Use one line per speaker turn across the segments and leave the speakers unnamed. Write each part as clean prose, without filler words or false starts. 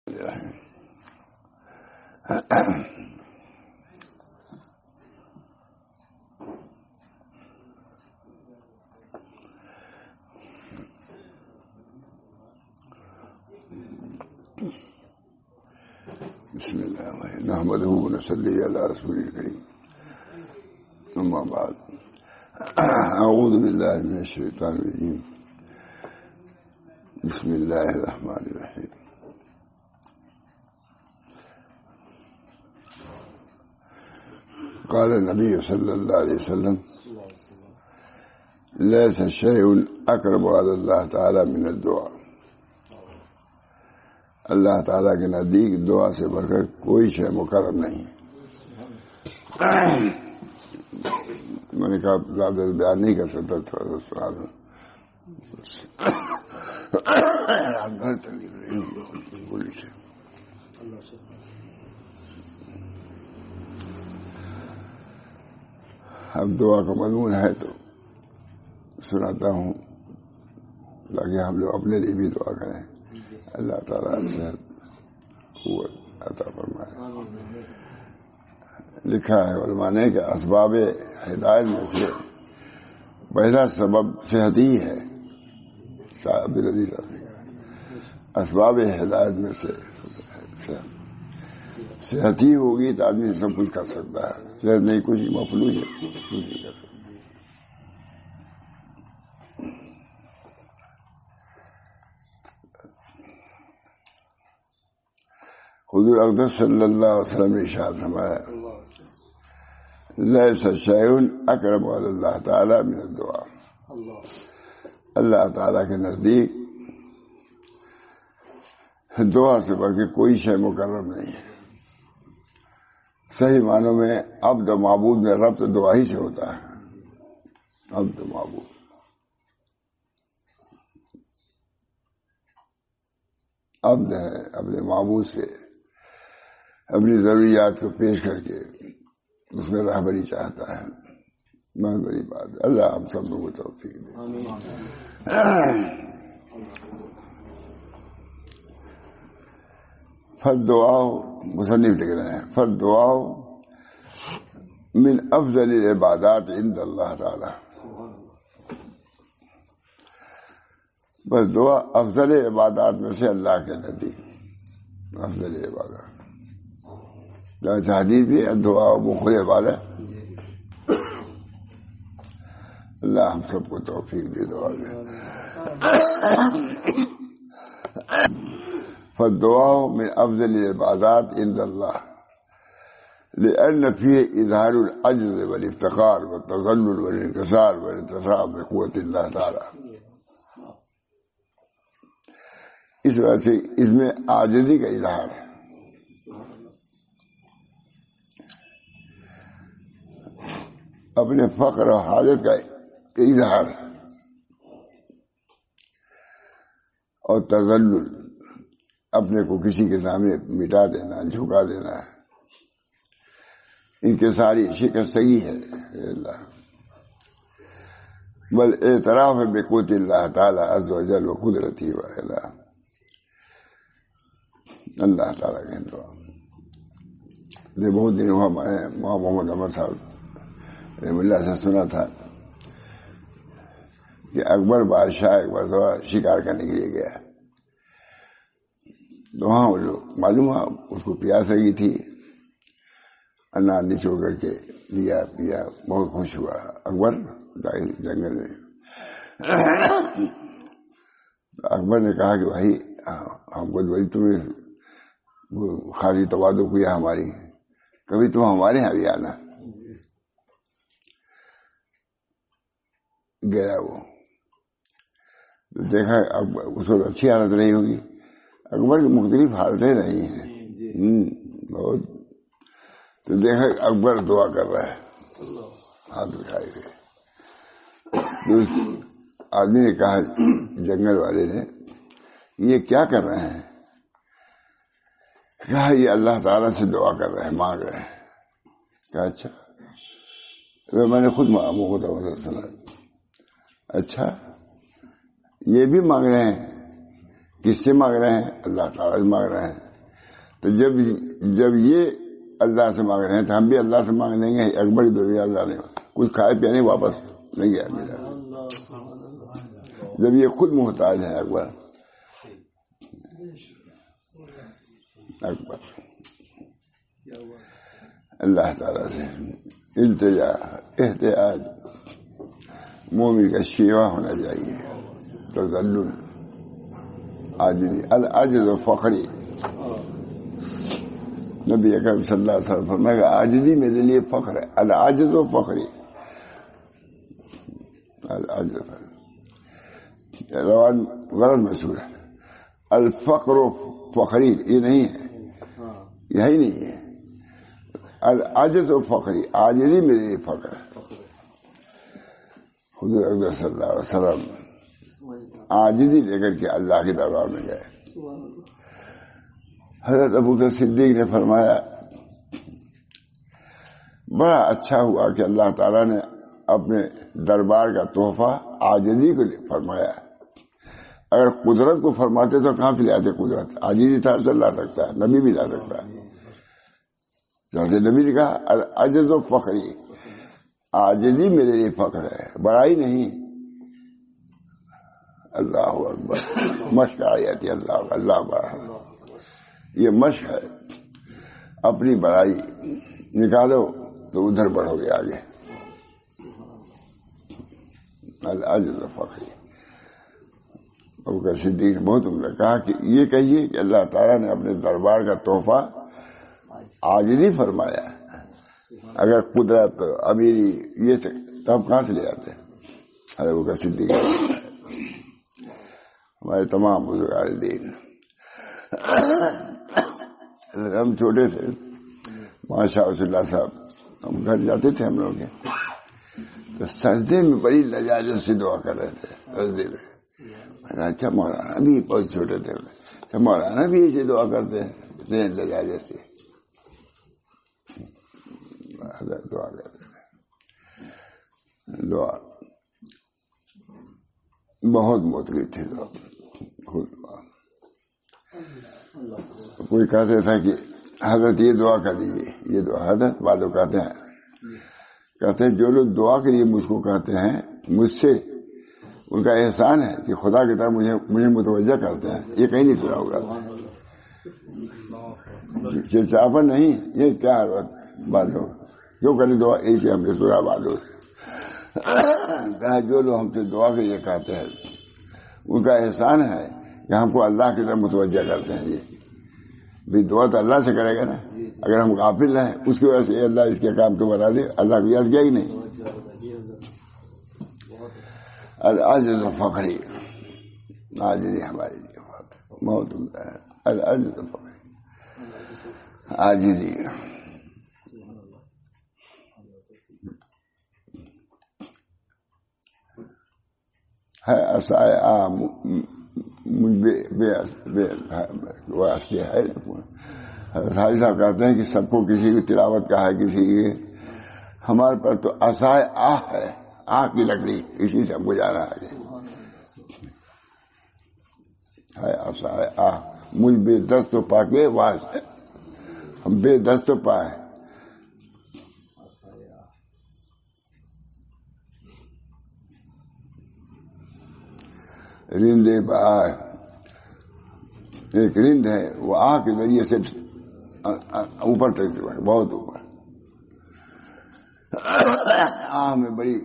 بسم الله الرحمن الرحيم نحمده ونصلي على رسوله الكريم أما بعد أعوذ بالله من الشيطان الرجيم بسم الله الرحمن الرحيم قال النبي صلى الله عليه وسلم ليس شيء أقرب على الله تعالى من الدعاء اللہ تعالیٰ کے نزدیک دعا سے بڑھ کر کوئی شے مقرر نہیں. میں نے کہا زیادہ بیان نہیں کر سکتا تھوڑا سا اب دعا کا مضمون ہے تو سناتا ہوں تاکہ ہم لوگ اپنے لیے بھی دعا کریں. اللہ تعالیٰ صحت قوت عطا فرمائے. لکھا ہے علماء نے کہ اسباب ہدایت میں سے پہلا سبب صحت ہی ہے. اسباب ہدایت میں سے صحت ہی ہوگی تو آدمی سب کچھ کر سکتا ہے. صحت نہیں کچھ مفلوج ہے کچھ نہیں کر سکتا. حضور اقدس صلی اللہ علیہ وسلم نے ارشاد فرمایا لیس شیء اقرب علی اللہ تعالی من الدعاء. اللہ تعالیٰ کے نزدیک دعا سے بڑھ کے کوئی شے مقرر نہیں ہے. صحیح معنوں میں عبد و معبود میں ربط دعا ہی سے ہوتا ہے. عبد و معبود عبد ہے اپنے معبود سے اپنی ضروریات کو پیش کر کے اس میں رہبری چاہتا ہے. بہت بڑی بات ہے. اللہ ہم سب لوگوں کو توفیق دے. فالدعاء مصنف لکھ رہے ہیں فالدعاء من افضل العبادات عند اللہ تعالی. بس دعا افضل عبادات میں سے اللہ کے نزدیک افضل عبادات. حدیث بھی دعا مخل عبادت. اللہ ہم سب کو توفیق دے دعا میں. فالدعاء من افضل العبادات عند اللہ لأن فيه اظہار العجز والافتقار والتذلل والانكسار والانتصاب بقوت اللہ تعالی. اس وجہ سے اس میں عاجزی کا اظہار ہے. اپنے فقر اور حاجت کا اظہار اور تذلل اپنے کو کسی کے سامنے مٹا دینا جھکا دینا ان کے ساری شکستگی ہے. اللہ بل اعتراف بقوت اللہ تعالی عز و جل و قدرتی و اللہ تعالیٰ کے دعا. بہت دن ہوا میں محمد عمر صاحب رحم اللہ سے سنا تھا کہ اکبر بادشاہ ایک مرتبہ شکار کرنے کے لیے گیا. تو وہاں معلوم ہوا اس کو پیاس لگی تھی. انار نچوڑ کر کے لیا پیا بہت خوش ہوا. اکبر جنگل میں اکبر نے کہا کہ بھائی ہم کو بڑی تمہیں خاصی توادو کیا ہماری, کبھی تم ہمارے یہاں بھی آنا. گیا وہ تو دیکھا اس وقت اچھی حالت نہیں ہوگی. اکبر کی مختلف حالتیں رہی ہیں بہت. تو دیکھا اکبر دعا کر رہا ہے ہاتھ اٹھائے ہوئے. آدمی نے کہا جنگل والے نے یہ کیا کر رہے ہیں؟ کہا یہ اللہ تعالیٰ سے دعا کر رہے ہیں مانگ رہے ہیں. کہا اچھا میں نے خود ہوتا سنا. اچھا یہ بھی مانگ رہے ہیں. کس سے مانگ رہے ہیں؟ اللہ تعالیٰ سے مانگ رہے ہیں. تو جب یہ اللہ سے مانگ رہے ہیں تو ہم بھی اللہ سے مانگ لیں گے. اکبر کی دنیا اللہ نے کچھ کھائے پینے واپس نہیں گیا میرا, جب یہ خود محتاج ہے. اکبر اللہ تعالیٰ سے التجا احتیاج مومن کا شیوا ہونا چاہیے. تذلل عاجزی العجز و فقری. نبی اکرم صلی اللہ علیہ وسلم فرمایا عاجزی میرے لیے فخر ہے. العجز و فقری. العجز روان غلط مشہور ہے. الفقر و فقری یہ نہیں ہے, یہی نہیں ہے. العجز و فقری, عاجزی میرے لیے فخر ہے. حضور اکبر صلی اللہ علیہ وسلم عاجزی لے کر کے اللہ کے دربار میں گئے. حضرت ابوبکر صدیق نے فرمایا بڑا اچھا ہوا کہ اللہ تعالیٰ نے اپنے دربار کا تحفہ عاجزی کو فرمایا. اگر قدرت کو فرماتے تو کہاں سے لے آتے قدرت؟ عاجزی تھا سے لا سکتا ہے, نبی بھی لا سکتا ہے. نبی نے کہا العجز و فقری, عاجزی میرے لیے فخر ہے, بڑائی نہیں. اللہ اکبر. مشق آ جاتی اللہ اللہ بڑا. یہ مشق ہے. اپنی بڑائی نکالو تو ادھر بڑھو گے آگے. العجز و فقری. ابوبکر صدیق نے بہت عمدہ کہا کہ یہ کہیے کہ اللہ تعالیٰ نے اپنے دربار کا تحفہ عاجزی فرمایا. اگر قدرت امیری یہ تب کہاں سے لے آتے؟ ابوبکر صدیق ہمارے تمام بزرگان دین. ہم چھوٹے تھے, وہاں شاہ رسول اللہ صاحب ہم گھر جاتے تھے ہم لوگ کے, تو سجدے میں بڑی لجاجت سے دعا کر رہے تھے. سجدے میں اچھا مولانا بھی بہت چھوٹے تھے, اچھا مولانا بھی ایسے دعا کرتے ہیں اتنے لجاجت سے دعا کرتے ہیں. دعا بہت موتلی تھی. کوئی کہتے تھا کہ حضرت یہ دعا کر دیجیے, یہ دعا. حضرت والوں کہتے ہیں جو لوگ دعا کے لیے مجھ کو کہتے ہیں مجھ سے ان کا احسان ہے کہ خدا کی طرف مجھے متوجہ کرتے ہیں. یہ کہیں نہیں سنا ہوگا. چرچاپن نہیں, یہ کیا بالو جو کرے دعا ایسے ہم نے سنا بالو. کہا جو لوگ ہم سے دعا کے لیے کہتے ہیں ان کا احسان ہے کہ ہم کو اللہ کی طرف متوجہ کرتے ہیں. یہ بھی دعا تو اللہ سے کرے گا نا. اگر ہم غافل ہیں اس کی وجہ سے اللہ اس کے کام کو بنا دے, اللہ کو یاد کیا ہی نہیں. العجز و فقری, عاجزی ہمارے لیے بہت عمدہ ہے. العجز و فقری, عاجزی. ہے اسائے واسطے ہے. حاجی صاحب کہتے ہیں کہ سب کو کسی کی تلاوت کا ہے, کسی کی. ہمارے پر تو اسائے ہے, آنکھ کی لکڑی, اسی سے ہم کو جانا ہے. مجھ بے دست و پا کے واسطے, ہم بے دست و پائے. رندے بار ایک رند ہے, وہ آنکھ کے ذریعے سے اوپر تک بہت اوپر. آنکھ میں بڑی.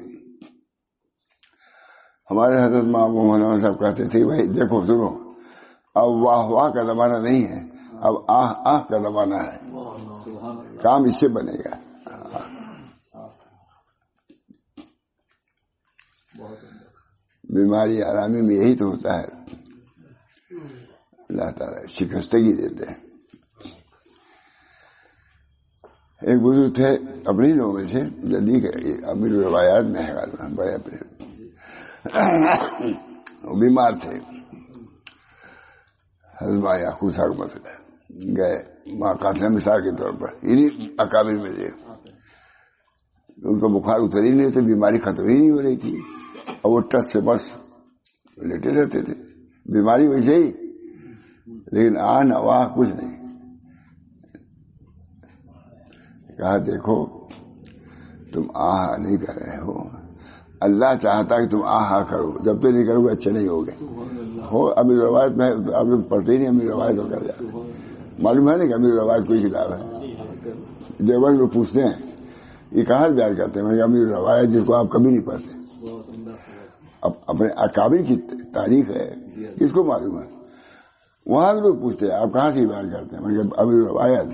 ہمارے حضرت محمد مولانا صاحب کہتے تھے بھائی دیکھو سنو, اب واہ واہ کا زمانہ نہیں ہے, اب آہ کا زمانہ ہے. کام اس سے بنے گا. بیماری آرامی میں یہی تو ہوتا ہے. اللہ تعالیٰ شکستگی دیتے ہیں. ایک بزرگ تھے اپنے لوگوں میں سے, جلدی امیر روایات میں ہے بڑے اپنے, وہ بیمار تھے. ہضمہ یا خوشا کا مسئلہ گئے وہاں قاتل مثال کے طور پر انہیں اکابر میں تھے. ان کا بخار اتر ہی نہیں تھے, بیماری ختم ہی نہیں ہو رہی تھی, اور وہ ٹس سے بس لیٹے رہتے تھے. بیماری ویسے ہی, لیکن آن واہ کچھ نہیں. کہا دیکھو تم آہا نہیں کر رہے ہو، اللہ چاہتا کہ تم آہا کرو، جب تک نہیں کرو گے اچھے نہیں ہوگے. ہو امیر روایت میں آپ لوگ پڑھتے ہی نہیں، امیر روایت ہو کر جاتے. معلوم ہے نا کہ امیر روایت کوئی کتاب ہے؟ دیوبند لوگ پوچھتے ہیں یہ کہاں سے بیان کرتے ہیں؟ امیر روایت جس کو آپ کبھی نہیں پڑھتے. اب اپنے اکابر کی تاریخ ہے کس کو معلوم ہے؟ وہاں بھی لوگ پوچھتے ہیں آپ کہاں سے بیان کرتے ہیں؟ امیر روایت.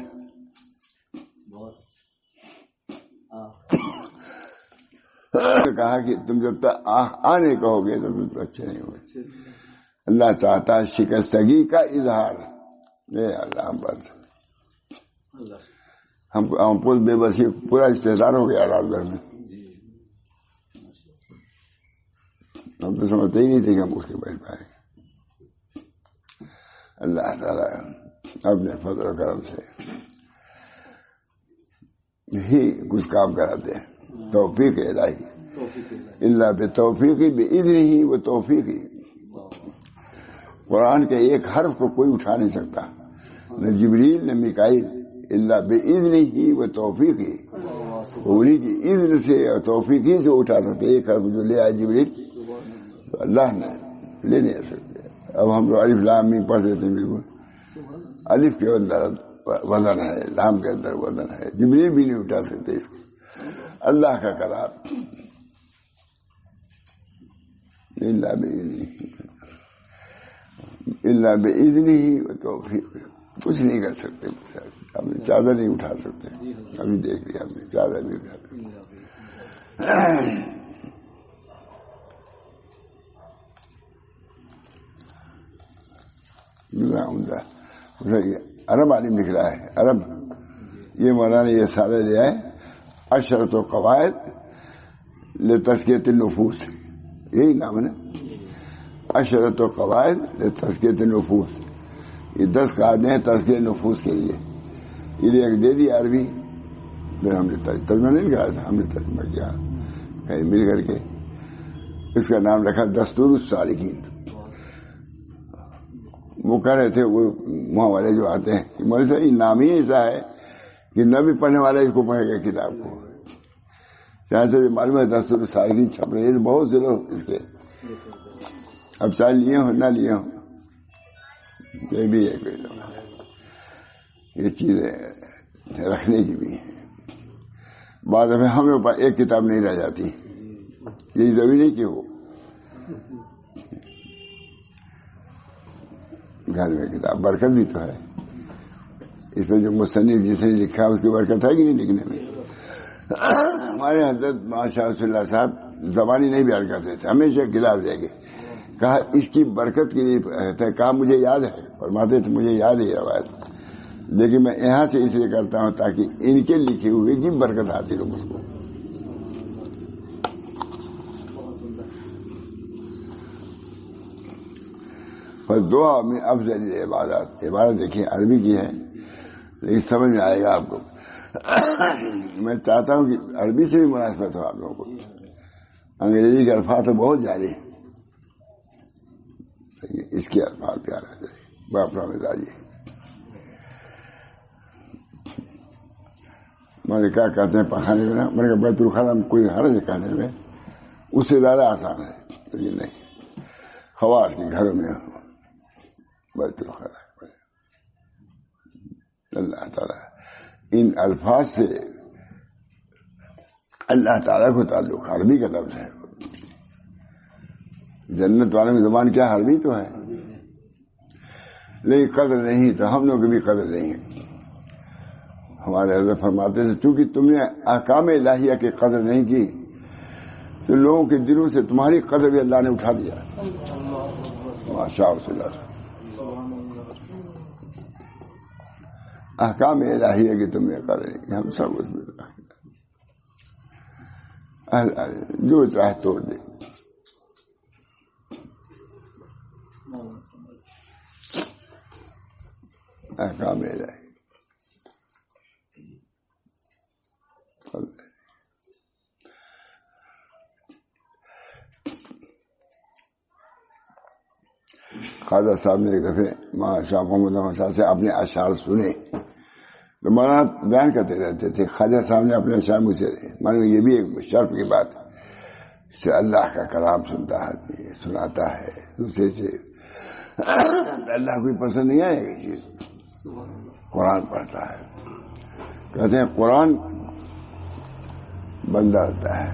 کہا کہ تم جب تک آنے کہو گے تب تک اچھے نہیں ہوگے. اللہ چاہتا ہے شکستگی کا اظہار. اللہ بس ہم بے بسی پورا استحصال ہو گیا رات بھر میں. ہم تو سمجھتے ہی نہیں تھے کہ ہم اس کے بیٹھ پائیں. اللہ تعالیٰ اپنے فضل و کرم سے ہی کچھ کام کراتے ہیں. توفیق الہی اللہ بتوفیقی باذنہ و توفیقی. قرآن کے ایک حرف کو کوئی اٹھا نہیں سکتا، نہ جبریل نہ میکائیل، اللہ باذنہ و توفیقی. انہیں کی اذن سے اور توفیقی سے اٹھا سکتے. ایک حرف جو لے آئے جبریل تو اللہ نے لے نہیں سکتے. اب ہم لوگ الف لام میم پڑھ دیتے ہیں. بالکل الف کے اندر وزن ہے، لام کے اندر وزن ہے. جبریل بھی نہیں اٹھا سکتے اس کو. اللہ کا کلام اللہ باذنہ و توفیق. کچھ نہیں کر سکتے. ہم نے چادر نہیں اٹھا سکتے. ابھی دیکھ لیا ہم نے چادر نہیں اٹھا سکتے. عرب عالم لکھ رہا ہے. عرب یہ مولانا یہ سارے لے آئے اشرط و قواعد لتزکیۃ النفوس. یہی نام ہے نا، اشرط و قواعد لتزکیۃ النفوس. یہ 10 قاعدے ہیں تزکیہ نفوس کے لیے. یہ ایک دے دی عربی، پھر ہم نے ترجمہ نہیں کیا تھا، ہم نے ترجمہ کیا کہیں مل کر کے. اس کا نام رکھا دستور السالکین. وہ کہہ رہے تھے وہ وہاں والے جو آتے ہیں کہ مولوی صاحب یہ نام ہی ایسا ہے کہ نہ بھی پڑھنے والا اس کو پڑھے گا کتاب کو. چاہے تو معلوم ہے دستور السالکین چھپ رہے ہیں بہت سے لوگ اس کے. اب چاہے لیے ہوں نہ لیے ہوں، یہ بھی ہے کوئی یہ چیزیں رکھنے کی بھی ہے. بعد میں ہمیں اوپر ایک کتاب نہیں رہ جاتی. یہی ضروری نہیں کہ ہو گھر میں کتاب. برکت بھی تو ہے اس میں. جو مصنف جس نے لکھا اس کی برکت ہے کہ نہیں لکھنے میں. ہمارے حضرت ماشاء اللہ صاحب زبانی نہیں بیان کرتے تھے، ہمیشہ کتاب لے کے کہا اس کی برکت کے لیے. کہا مجھے یاد ہے، فرماتے تھے مجھے یاد ہے یہ روایت، لیکن میں یہاں سے اس لیے کرتا ہوں تاکہ ان کے لکھے ہوئے کی برکت حاصل ہو مجھ کو. دعا میں افضل عبادات. عبادت دیکھیں عربی کی ہے لیکن سمجھ میں آئے گا آپ کو. میں چاہتا ہوں کہ عربی سے بھی مناسبت ہو آپ لوگوں کو. انگریزی کے الفاظ تو بہت جاری ہیں، اس کے الفاظ پیارا ہے. باپرا مزاجی میں نے کیا کہتے ہیں پخانے میں. میں نے کہا بیت الخلا میں کوئی حرج ہے کہنے میں، اس سے زیادہ آسان ہے. لیکن نہیں، خواص کے گھروں میں بیت الخلا. اللہ تعالیٰ ان الفاظ سے اللہ تعالیٰ کو تعلق عربی کا لفظ ہے. جنت والوں کی زبان کیا عربی تو ہے، لیکن قدر نہیں تو ہم لوگ کی بھی قدر نہیں ہے. ہمارے حضرت فرماتے تھے چونکہ تم نے احکام الہیہ کی قدر نہیں کی تو لوگوں کے دلوں سے تمہاری قدر بھی اللہ نے اٹھا دیا. ماشاء اللہ. احکام الہیہ کی تم نے قدر نہیں کی. ہم سب اس میں جو چاہے توڑ دے. احکام الہیہ خواجہ صاحب نے ایک دفعہ شاہ محمد صاحب سے اپنے اشعار سنے تو مولانا بیان کرتے رہتے تھے خواجہ صاحب نے اپنے شاموں سے، مانو یہ بھی ایک شرف کی بات ہے، اس سے اللہ کا کلام سنتا ہے، سناتا ہے دوسرے سے، اللہ کوئی پسند نہیں آئے گی چیز، قرآن پڑھتا ہے، کہتے ہیں قرآن بندہ ہوتا ہے،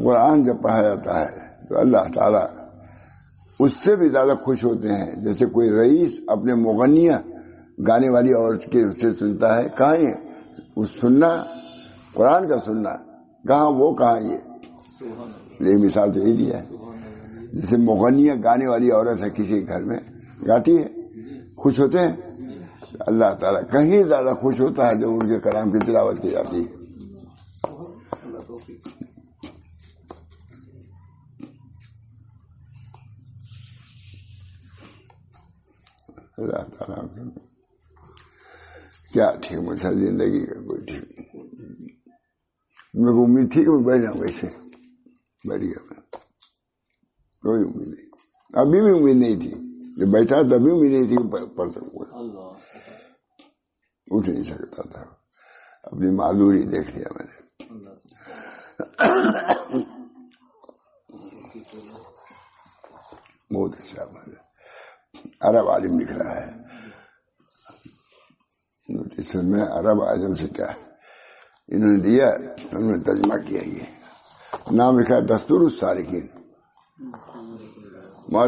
قرآن جب پڑھا جاتا ہے تو اللہ تعالیٰ اس سے بھی زیادہ خوش ہوتے ہیں، جیسے کوئی رئیس اپنے مغنیہ گانے والی عورت کے اس سے سنتا ہے، کہاں یہ اس سننا قرآن کا سننا، کہاں وہ کہاں یہ مثال تو یہ دیا ہے، جیسے مغنیہ گانے والی عورت ہے کسی گھر میں گاتی ہے، خوش ہوتے ہیں، اللہ تعالیٰ کہیں زیادہ خوش ہوتا ہے جب ان کے کلام کی تلاوت کی جاتی ہے۔ اللہ تعالیٰ کیا ٹھیک مجھے زندگی کا کوئی ٹھیک، میرے کو امید تھی کہ میں بیٹھ جاؤں، ویسے بیٹھ گیا میں، کوئی امید نہیں، ابھی بھی امید نہیں تھی، جب بیٹھا تبھی امید نہیں تھی کہ پڑھ سکوں گا، اٹھ نہیں سکتا تھا، اپنی معذوری دیکھ لیا میں نے۔ بہت اچھا بات ہے، عرب عالم لکھ رہا ہے نوٹس میں، عرب عالم سے کیا انہوں نے دیا، انہوں نے ترجمہ کیا، یہ نام لکھا ہے دستور السالکین،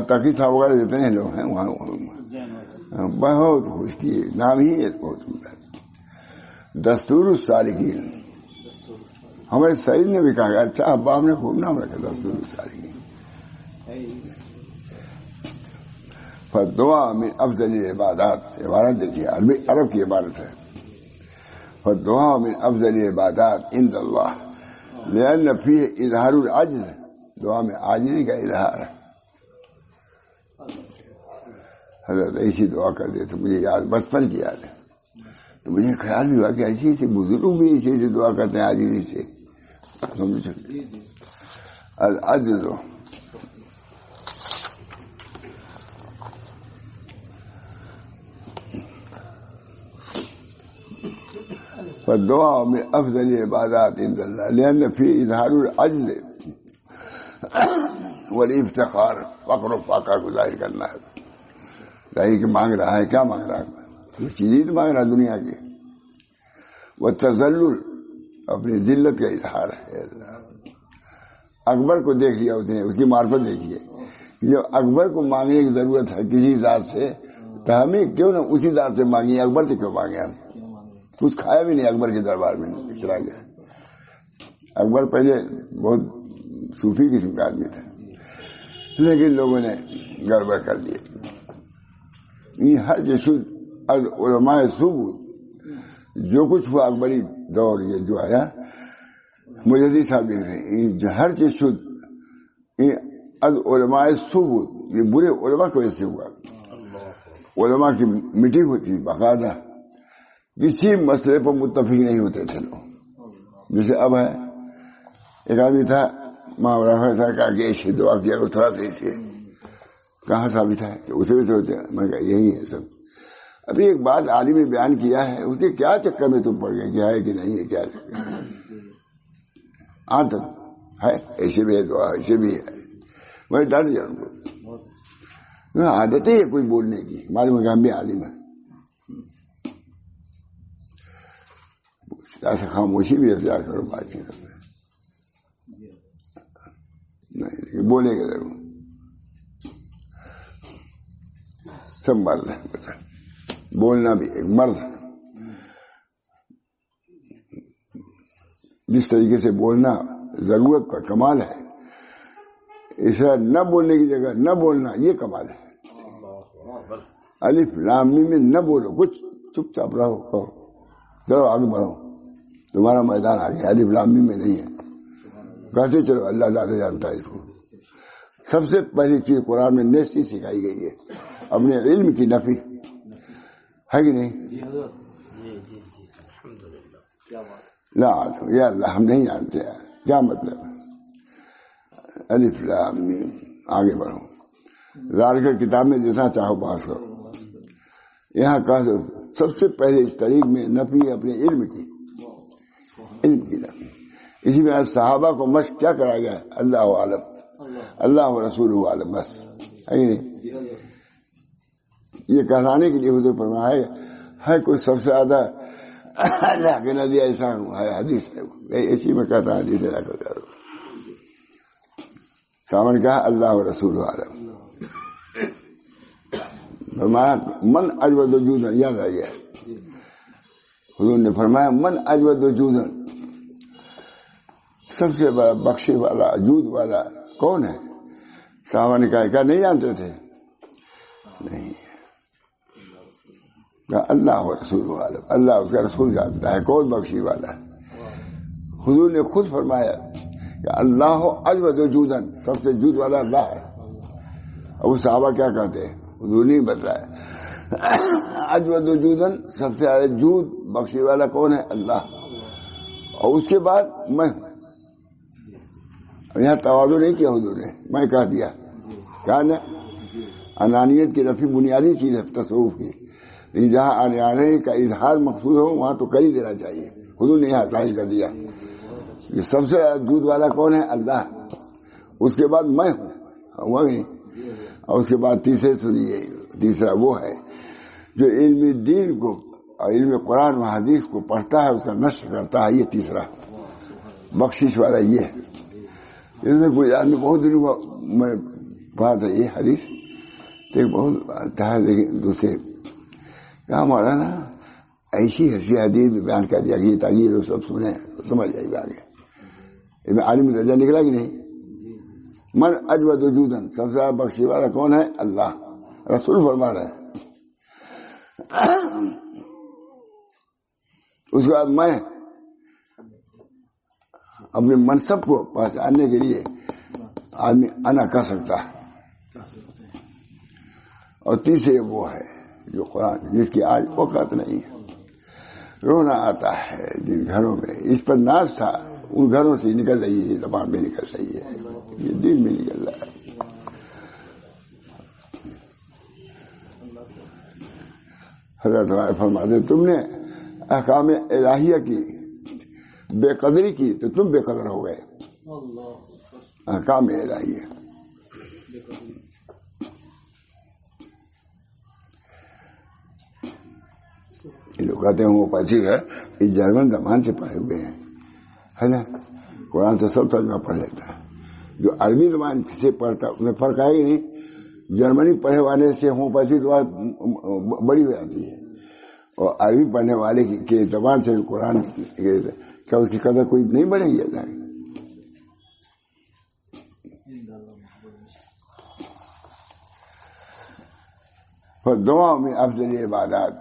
تاکہ صاحب وغیرہ جتنے لوگ ہیں وہاں بہت خوش کیے، نام ہی ہے بہت سندر، دستور السالکین۔ ہمارے سعید نے بھی کہا اچھا ابا ہم نے خوب نام رکھا دستور السالکین۔ فالدعاء من افضل العبادات، عبارت دیکھیے عرب کی عبارت ہے، فالدعاء من افضل العبادات عند اللہ لأن فيه اظہار العجز، دعا میں عاجزی کا اظہار ہے۔ حضرت ایسی دعا کر دے تو مجھے یاد، بچپن کی یاد ہے، تو مجھے خیال بھی ہوا کہ ایسی ایسی بزرگ بھی ایسی دعا کرتے ہیں عاجزی سے، سمجھ سکتے العجز فالدعاء من افضل العبادات عند اللہ لأن فيه اظہار العجز والافتقار، فقر و فاقہ کو ظاہر کرنا ہے، ظاہر کہ مانگ رہا ہے، کیا مانگ رہا ہے؟ کچھ چیز ہی تو مانگ رہا ہے دنیا کی، والتذلل اپنی ذلت کا اظہار ہے۔ اکبر کو دیکھ لیا اس نے، اس کی معرفت دیکھیے، جب اکبر کو مانگنے کی ضرورت ہے کسی ذات سے تو ہمیں کیوں نہ اسی ذات سے مانگیے، اکبر سے کیوں مانگے؟ ہم کچھ کھایا بھی نہیں اکبر کے دربار میں چلا گیا۔ اکبر پہلے بہت صوفی قسم کا آدمی تھا، لیکن لوگوں نے گڑبڑ کر دی۔ یہ ہر جشد علماء ثبوت، جو کچھ ہوا اکبری دور یہ جو آیا، مجدد صاحب نے ہر جشد علماء ثبوت، یہ برے علماء کی وجہ سے ہوا، علماء کی میٹنگ ہوتی باقاعدہ، کسی مسئلے پر متفق نہیں ہوتے تھے لوگ، جیسے اب ہے، ایک آدمی تھا ماورا صاحب کا کہ ایسی دعا کیا کو تھوڑا سا اسے کہاں ثابت ہے کہ اسے بھی تو ہوتے، میں کہا یہی ہے سب۔ ابھی ایک بات عالم نے بیان کیا ہے، اس کے کیا چکر میں تم پڑ گئے، کیا ہے کہ نہیں ہے، کیا چکر عادت ہے، ایسے بھی ہے دعا، ایسے بھی ہے، میں ڈر جاؤں گا، عادت ہے کوئی بولنے کی، معلوم ہے کہ ہم بھی عالم ہیں، ایسا خاموشی بھی اختیار کرو، بات نہیں کرو، نہیں بولے گا ضرور، سب مرد ہے، بولنا بھی ایک مرد ہے، جس طریقے سے بولنا ضرورت کا کمال ہے، ایسا نہ بولنے کی جگہ نہ بولنا یہ کمال ہے۔ الف لام میم میں نہ بولو کچھ، چپ چاپ رہو، کہو چلو آگے بڑھو، تمہارا میدان آگے، الف لام میم میں نہیں ہے، کہتے چلو اللہ زیادہ جانتا ہے اس کو۔ سب سے پہلی چیز قرآن میں نیسی سکھائی گئی ہے، اپنے علم کی نفی ہے کہ نہیں؟ لا یا اللہ ہم نہیں جانتے ہیں کیا مطلب، الف لام میم آگے بڑھو، ذالک کتاب میں جتنا چاہو پاس کرو، یہاں کہا تو سب سے پہلے اس طریق میں نفی اپنے علم کی نفی. اسی میں صحابہ کو مشق کیا کرا گیا؟ اللہ عالم، اللہ و رسول عالم، بس ہے نہیں. یہ کہلانے کے لیے حضور فرمایا ہے کوئی سب سے زیادہ اللہ کے نبی ایسا ہے، حدیث ہے اسی میں کہتا ہے، حدیث سامنے کہا اللہ و رسول عالم. فرمایا من اجود وجودن، یاد آ گیا حضور نے فرمایا من اجود وجودن، سب سے بڑا بخشے والا جود والا کون ہے؟ صحابہ نے کہا کیا نہیں جانتے تھے؟ نہیں. اللہ و رسول عالم، اللہ اس کا رسول جانتا ہے کون بخشی والا ہے. حضور نے خود فرمایا کہ اللہ اجود وجودن، سب سے جود والا اللہ ہے. اب وہ صحابہ کیا کہتے ہیں؟ حضور نہیں بتلایا. اجود وجودن، سب سے زیادہ جود بخشی والا کون ہے؟ اللہ. اور اس کے بعد میں، یہاں تواضع نہیں کیا حضور نے، میں کہہ دیا. کیا نا انانیت کی نفی بنیادی چیز ہے تصوف کی، لیکن جہاں آنے کا اظہار مقصود ہو وہاں تو کر ہی دینا چاہیے. حضور نے یہاں ظاہر کر دیا کہ سب سے جود والا کون ہے؟ اللہ. اس کے بعد میں ہوں، وہی. اور اس کے بعد تیسرے سنیے، تیسرا وہ ہے جو علم دین کو اور علم قرآن و حدیث کو پڑھتا ہے، اس کا نشر کرتا ہے. یہ تیسرا بخشش والا یہ ہے. اس میں گجرات میں بہت دنوں میں پڑھا تھا یہ حدیث، تو بہت تھا. لیکن دوسرے کہا مولانا ایسی حسی حدیث میں بیان کر دیا کہ یہ تاکہ لوگ سب سنیں سمجھ جائے گا. آگے اس میں عالم درجہ نکلا کہ نہیں؟ من اجود وجودن، سب سے زیادہ بخشی والا کون ہے؟ اللہ. رسول فرما رہے ہیں. اس کے بعد میں اپنے منصب کو پہچاننے کے لیے آدمی انا کہہ سکتا ہے. اور تیسرے وہ ہے جو قرآن، جس کی آج وقت نہیں ہے. رونا آتا ہے جن گھروں میں اس پر ناز تھا، ان گھروں سے نکل رہی ہے، زبان میں نکل رہی ہے، یہ دل میں نکل رہا ہے. حضرت فرماتے تم نے احکام الہیہ کی بے قدری کی تو تم بے قدر ہو گئے. احکام الہیہ یہ لوگ کہتے ہیں وہ پچی ہے، اس جرمن زبان سے پڑھے ہوئے ہیں، ہے نا. قرآن تو سب ترجمہ پڑھ لیتا ہے. جو عربی زبان سے پڑھتا اس میں فرق ہے ہی نہیں. جرمنی پڑھنے والے سے ہوں پچی تو بڑی ہو جاتی ہے، اور عربی پڑھنے والے کے زبان سے قرآن کیا اس کی قدر کوئی نہیں بڑھے گی؟ دعا میں افضل عبادات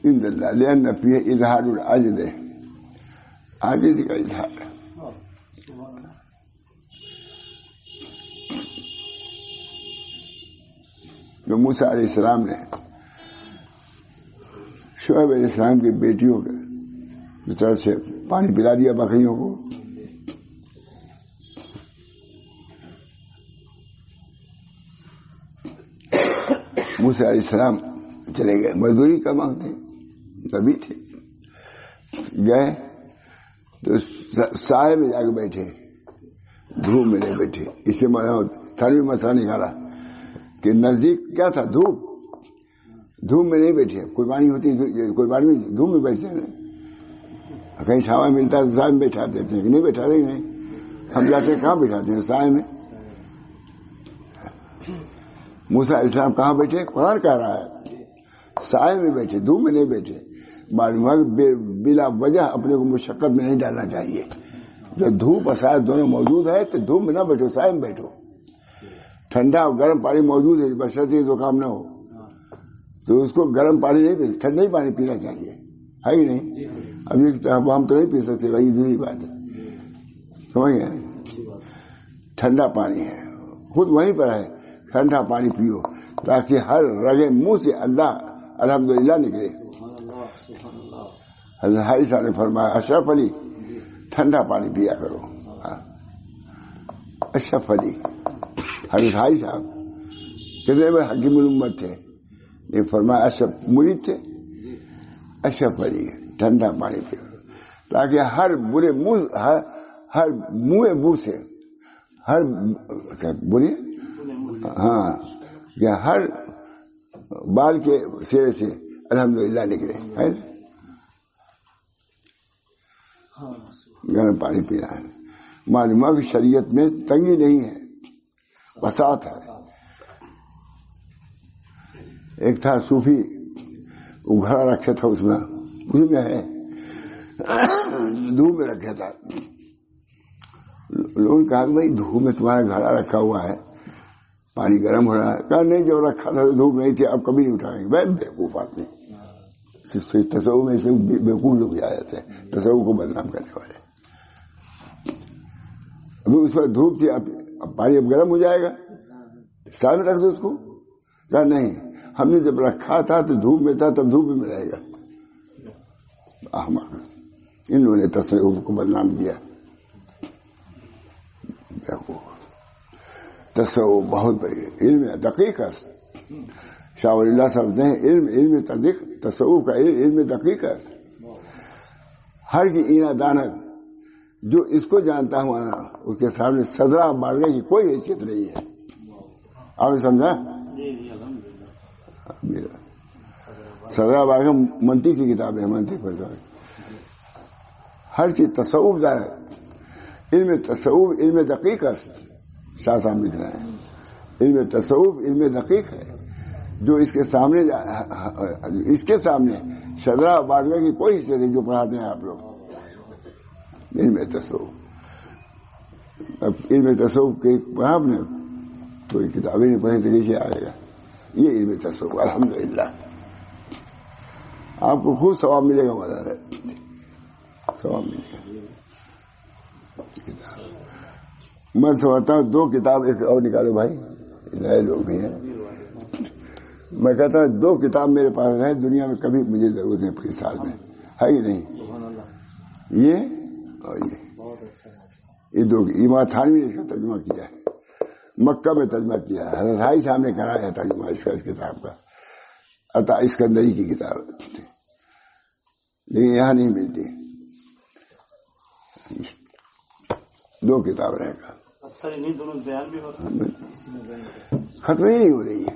عند اللہ لأن فيه اظہار العجز، عاجز کا اظہار. جو موسیٰ علیہ السلام نے شعیب علیہ السلام کی بیٹیوں کی طرف سے پانی پلا دیا بکریوں کو، موسیٰ علیہ السلام چلے گئے، مزدوری کا مانگتے، نبی تھے. گئے تو سائے میں جا کے بیٹھے، دھوپ میں نہیں بیٹھے. اس سے تھانوی مسئلہ نکالا کہ نزدیک کیا تھا؟ دھوپ میں نہیں بیٹھے. قربانی ہوتی کوئی بات نہیں، دھوپ میں بیٹھتے ہیں. کہیں چھاوا ملتا ہے تو سائے میں بیٹھا دیتے ہیں، کہ نہیں بیٹھا رہے نہیں. ہم جاتے ہیں کہاں بیٹھاتے ہیں؟ سائے میں. موسیٰ علیہ السلام کہاں بیٹھے؟ قرآن کہہ رہا ہے سائے میں بیٹھے، دھوپ میں نہیں بیٹھے. معلوم ہے بلا وجہ اپنے کو مشقت میں نہیں ڈالنا چاہیے. جب دھوپ اور سائے دونوں موجود ہے تو دھوپ میں نہ بیٹھو، سائے میں بیٹھو. ٹھنڈا اور گرم پانی موجود ہے، بشرطیے تو کام نہ ہو تو اس کو گرم پانی نہیں پینا، ٹھنڈا ہی پانی پینا چاہیے، ہے ہی نہیں. ابھی ہم تو نہیں پی سکتے، وہی دوسری بات ہے. سمجھ گئے؟ ٹھنڈا پانی ہے، خود وہیں پر ہے. ٹھنڈا پانی پیو تاکہ ہر رگے منہ سے اللہ الحمدللہ نکلے. حضرت عائشہ نے فرمایا اشرف علی ٹھنڈا پانی پیا کرو. اشرف علی حضرت عائشہ کتنے بڑے حکیم الامت تھے. یہ فرمایا اشرف مرید تھے, اشرف علی ٹھنڈا پانی پی تاکہ ہر برے منہ ہر منہ سے ہر برے ہاں کہ ہر بال کے سرے سے الحمدللہ نکلے. گرم پانی پینا ہے. معلوم کہ شریعت میں تنگی نہیں ہے, وسعت ہے. ایک تھا صوفی, وہ گھڑا رکھا تھا, اس میں ہے دھوپ میں رکھا تھا. لوگوں نے کہا کہ بھائی دھوپ میں تمہارا گھڑا رکھا ہوا ہے, پانی گرم ہو رہا ہے. کہا نہیں, جو رکھا تھا دھوپ نہیں تھی, اب کبھی نہیں اٹھائیں گے. بیوقوف آدمی, تصوف میں سے بیوقوف لوگ آ جاتے ہیں تصوف کو بدنام کرنے والے. ابھی اس پر دھوپ تھی, اب پانی اب گرم ہو جائے گا, ساتھ میں رکھ دو اس کو. کہا نہیں, ہم نے جب رکھا تھا تو دھوپ میں تھا, تب دھوپ میں رہے گا. احمق, ان لوگوں نے تصوف کو بدنام کیا. تصوف بہت بڑی علم دقیق ہے. شاہ ولی اللہ صاحب ہیں علم تدقیق, تصوف کا علم دقیق ہے. ہر کی اینا دانت جو اس کو جانتا ہوں نا, اس کے سامنے صدرہ مارنے کی کوئی حیثیت نہیں ہے. آپ نے سمجھا؟ صدرہ بارگاہ منطق کی کتاب ہے, منطق پر ہر چیز تصوف دار ہے. علم تصوف علم دقیق ہے. شاہ صاحب لکھ رہے ہیں علم تصوف علم دقیق ہے, جو اس کے سامنے صدرہ بارگاہ کی کوئی حیثیت نہیں جو پڑھاتے ہیں آپ لوگ. علم تصوف, اب علم تصوف کے پڑھا آپ نے, کوئی کتابیں نہیں پڑھی تو کیسے آئے گا یہ علم تصوف. الحمدللہ آپ کو خوب ثواب ملے گا, مزہ ثواب ملے گا. میں سمجھتا ہوں 2 کتاب ایک اور نکالو بھائی, نئے لوگ بھی ہیں. میں کہتا ہوں 2 کتاب میرے پاس رہے دنیا میں, کبھی مجھے ضرورت نہیں پڑی سال میں, ہے ہی نہیں. یہ اور یہ 2 امام تھانوی نے اس کا ترجمہ کیا ہے, مکہ میں ترجمہ کیا ہے. حضرت بھائی صاحب نے کرایا ترجمہ اس کتاب کا, عطا اسکندری کی کتاب, لیکن یہاں نہیں ملتی. 2 کتاب رہے گا, ختم ہی نہیں ہو رہی ہے.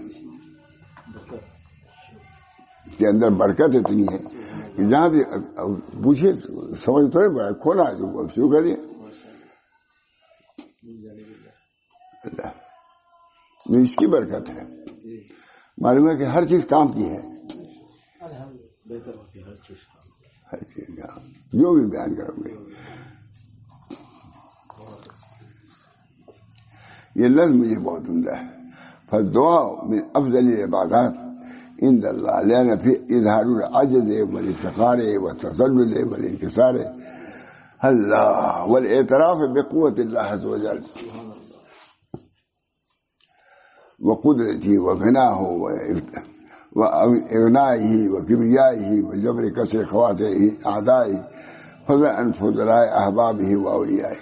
کے اندر برکت اتنی ہے کہ جہاں بھی پوچھے سمجھ تو نہیں پڑا, کھولا شروع کر دیا. اس کی برکت ہے. معلوم ہے کہ ہر چیز کام کی ہے, ہر چیز کا جو بھی بیان کرو گے. یہ لفظ مجھے بہت عمدہ ہے. فالدعا من افضل العبادات عند اللہ, لأن فی اظہار العجز والافتقار والتذلل والانکسار اللہ والاعتراف بقوت اللہ عز وجل وقدرته وغناه وإغنائه وكبريائه وجبر كسر خواطر أعدائه فضلا عن فضلاء أحبابه وأوليائه.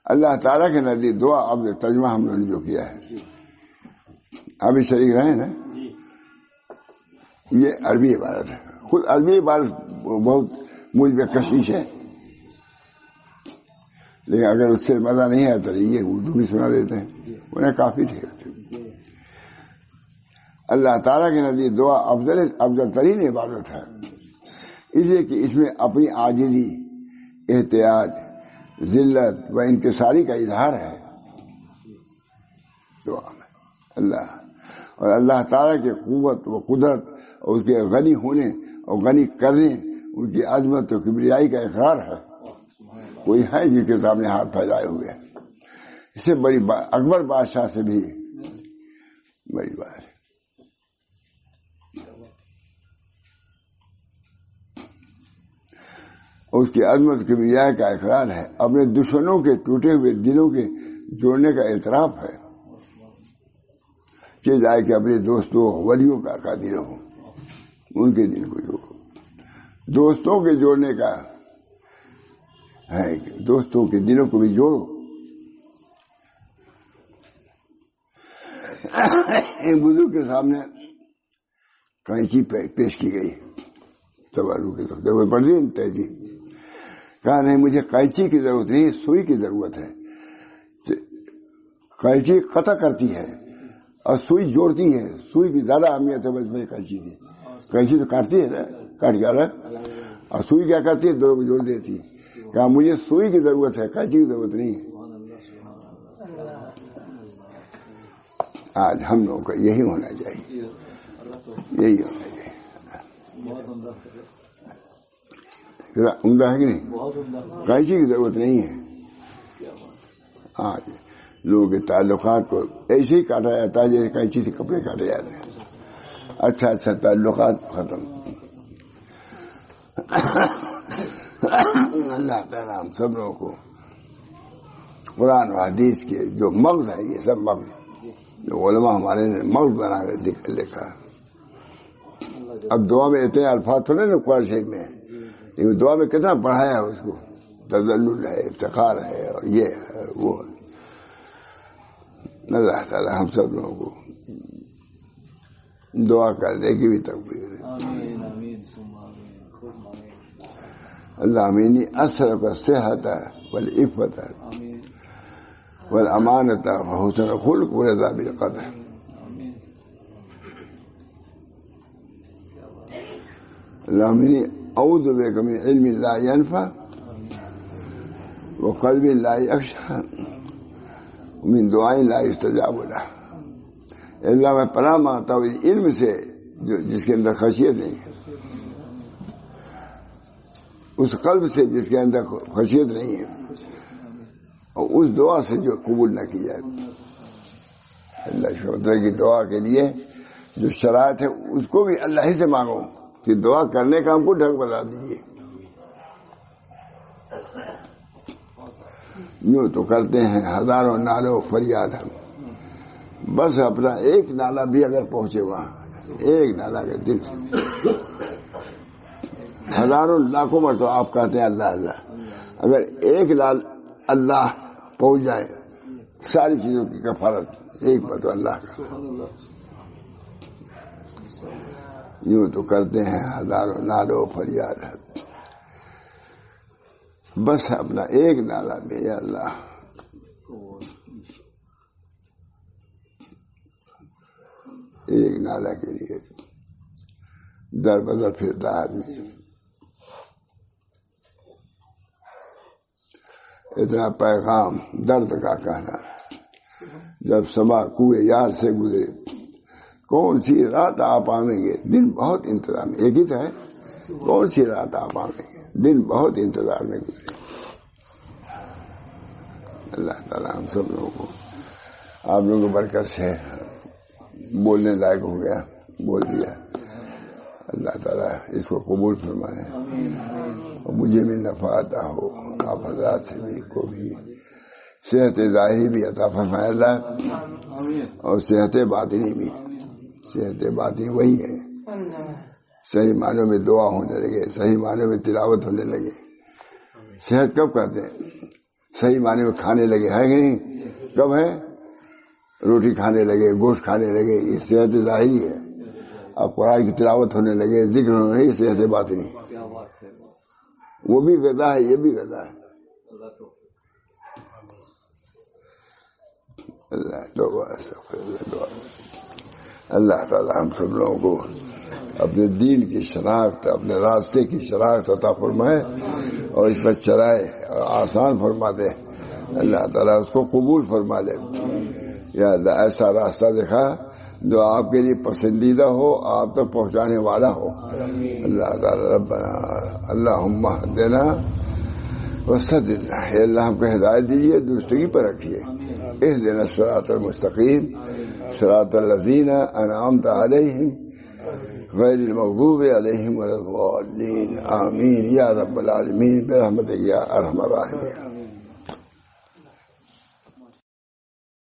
اللہ تعالیٰ کے نزدیک دعا, اب ترجمہ ہم لوگوں نے جو کیا ہے, ابھی شریک رہے نا, یہ عربی عبارت ہے. خود عربی عبارت بہت مجھ پہ کشش ہے, لیکن اگر اس سے مزہ نہیں آتا یہ اردو بھی سنا دیتے ہیں, انہیں کافی تھے. اللہ تعالیٰ کے نزدیک دعا افضل ترین عبادت ہے, اس لیے کہ اس میں اپنی عاجزی, احتیاط, ذلت و انکساری کا اظہار ہے دعا میں. اللہ اور اللہ تعالیٰ کے قوت و قدرت اور اس کے غنی ہونے اور غنی کرنے, ان کی عظمت و کبریائی کا اقرار ہے. کوئی ہے جس کے سامنے ہاتھ پھیلائے ہوئے, اس سے بڑی اکبر بادشاہ سے بھی بڑی بات ہے. اس کی عظمت کی کبریاء کا اقرار ہے. اپنے دشمنوں کے ٹوٹے ہوئے دلوں کے جوڑنے کا اعتراف ہے. کہ جائے کہ اپنے دوستوں ولیوں کا دل ہو, ان کے دل کو جوڑو. دوستوں کے جوڑنے کا ہے دوستوں کے دلوں کو بھی جوڑو. ایک بزرگ کے سامنے کینچی پیش کی گئی سوالوں کی ضرورت پڑ رہی تیزی. کہا نہیں مجھے کینچی کی ضرورت نہیں, سوئی کی ضرورت ہے. کینچی قطع کرتی ہے اور سوئی جوڑتی ہے. سوئی کی زیادہ اہمیت ہے بس میں کینچی کی. کینچی تو کاٹتی ہے نا, کاٹ کے الگ, اور سوئی کیا کرتی ہے دونوں کو جوڑ دیتی ہے. کہا مجھے سوئی کی ضرورت ہے, کینچی کی ضرورت نہیں ہے. آج ہم لوگوں کا یہی ہونا چاہیے, یہی ہونا چاہیے. عمدہ ہے کہ نہیں؟ کینچی کی ضرورت نہیں ہے. آج لوگوں کے تعلقات کو ایسے ہی کاٹا جاتا ہے جیسے کینچی سے کپڑے کاٹے جاتے ہیں. اچھا اچھا تعلقات ختم. اللہ تعالیٰ ہم سب لوگوں کو قرآن و حدیث کے جو مغز ہے, یہ سب مغز جو علماء ہمارے نے مغز بنا کر لکھا. اب دعا میں اتنے الفاظ تھوڑے نا قرآن شریف میں, لیکن دعا میں کتنا پڑھایا ہے اس کو. تذلل ہے, افتخار ہے, اور یہ ہے وہ. اللہ تعالیٰ ہم سب لوگوں کو دعا کرنے کی بھی توفیق دے. اللہ امینی اسرک الصحت والعفت والامانت وحسن الخلق ورضا بالقدر. اللہ امینی اعوذ بک من علم لا ينفع وقلب لا يخشع ومن دعاء لا يستجاب له. اللہ میں پناہ مانگتا ہوں اس علم سے جس کے اندر خشیت نہیں ہے, اس قلب سے جس کے اندر خشیت نہیں ہے, اور اس دعا سے جو قبول نہ کی جائے. اللہ شکر کی دعا کے لیے جو شرائط ہے اس کو بھی اللہ ہی سے مانگو کہ دعا کرنے کا ہم کو ڈھنگ بتا دیجیے. یوں تو کرتے ہیں ہزاروں نالوں فریاد ہم, بس اپنا ایک نالا بھی اگر پہنچے وہاں, ایک نالا کے دل سے ہزاروں لاکھوں مرتبہ آپ کہتے ہیں اللہ اللہ. اگر ایک لال اللہ پہنچ جائے ساری چیزوں کی کفارت ایک بات اللہ کا. یوں تو کرتے ہیں ہزاروں نالوں فریاد, بس اپنا ایک نالا میں یا اللہ. ایک نالا کے لیے در بدر پھرتا آدمی. اتنا پیغام درد کا کہنا. جب صبح کوئے یار سے گزرے کون سی رات آپ آئیں گے, دن بہت انتظار میں. ایک ہی تھا, کون سی رات آپ آئیں گے, دن بہت انتظار میں گزرے. اللہ تعالیٰ ہم سب لوگوں کو آپ لوگوں کی برکت سے بولنے لائق ہو گیا, بول دیا. اللہ تعالیٰ اس کو قبول فرمائے اور مجھے بھی نفع عطا ہو. آپ حضرات سے بھی کو بھی صحت ظاہری بھی عطا فرمائے اللہ, اور صحت باطنی بھی. صحت باطنی وہی ہے, صحیح معنوں میں دعا ہونے لگے, صحیح معنوں میں تلاوت ہونے لگے. صحت کب کرتے ہیں؟ صحیح معنی میں کھانے لگے, ہے کہ نہیں؟ کب ہے؟ روٹی کھانے لگے, گوشت کھانے لگے, یہ صحت ظاہری ہے. اب قرآن کی تلاوت ہونے لگے, ذکر ہونے لگے, صحت باطنی. وہ بھی غذا ہے, یہ بھی غذا ہے. اللہ تعالیٰ ہم سب لوگوں کو اپنے دین کی شناخت, اپنے راستے کی شناخت عطا فرمائے اور اس پر چلائے اور آسان فرما دے. اللہ تعالیٰ اس کو قبول فرما لے. یا اللہ ایسا راستہ دکھا جو آپ کے لیے پسندیدہ ہو, آپ تک پہنچانے والا ہو. اللہ تعالیٰ ربنا اللہم اہدنا وسددنا, اے اللہ ہم کو ہدایت دیجیے, درستگی پر رکھیے. اہدنا الصراط المستقیم صراط الذین انعمت علیہم غیر المغضوب علیہم ولا الضالین. آمین یا رب العالمین برحمتک یا ارحم الراحمین.